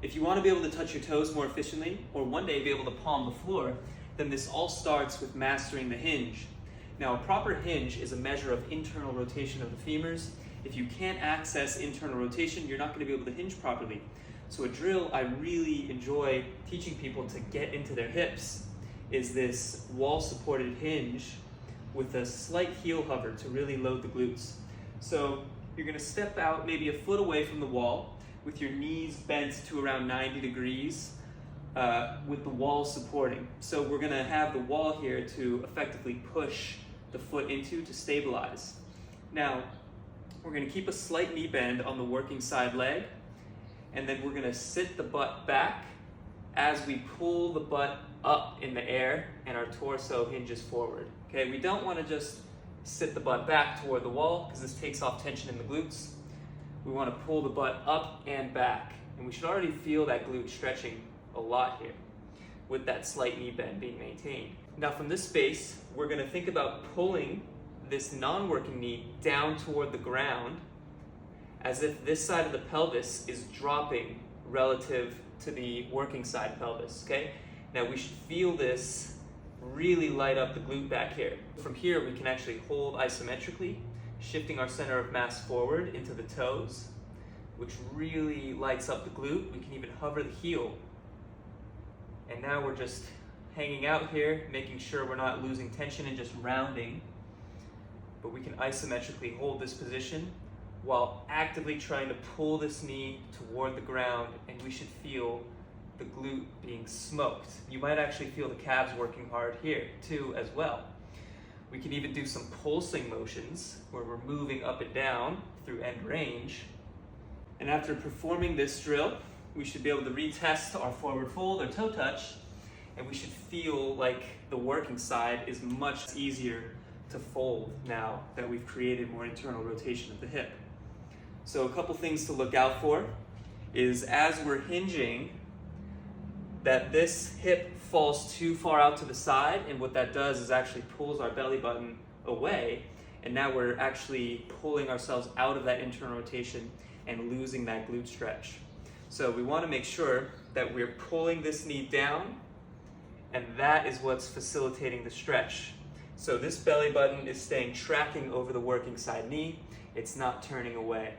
If you want to be able to touch your toes more efficiently, or one day be able to palm the floor, then this all starts with mastering the hinge. Now, a proper hinge is a measure of internal rotation of the femurs. If you can't access internal rotation, you're not going to be able to hinge properly. So a drill I really enjoy teaching people to get into their hips is this wall-supported hinge with a slight heel hover to really load the glutes. So you're going to step out maybe a foot away from the wall with your knees bent to around 90 degrees with the wall supporting. So we're going to have the wall here to effectively push the foot into to stabilize. Now, we're going to keep a slight knee bend on the working side leg, and then we're going to sit the butt back as we pull the butt up in the air and our torso hinges forward. Okay, we don't want to just sit the butt back toward the wall because this takes off tension in the glutes. We want to pull the butt up and back, and we should already feel that glute stretching a lot here with that slight knee bend being maintained. Now from this space, we're going to think about pulling this non-working knee down toward the ground as if this side of the pelvis is dropping relative to the working side pelvis, okay? Now we should feel this really light up the glute back here. From here, we can actually hold isometrically, shifting our center of mass forward into the toes, which really lights up the glute. We can even hover the heel. And now we're just hanging out here, making sure we're not losing tension and just rounding. But we can isometrically hold this position while actively trying to pull this knee toward the ground, and we should feel the glute being smoked. You might actually feel the calves working hard here too as well. We can even do some pulsing motions where we're moving up and down through end range. And after performing this drill, we should be able to retest our forward fold or toe touch, and we should feel like the working side is much easier to fold now that we've created more internal rotation of the hip. So a couple things to look out for is as we're hinging, that this hip falls too far out to the side, and what that does is actually pulls our belly button away, and now we're actually pulling ourselves out of that internal rotation and losing that glute stretch. So we want to make sure that we're pulling this knee down, and that is what's facilitating the stretch. So this belly button is staying tracking over the working side knee. It's not turning away.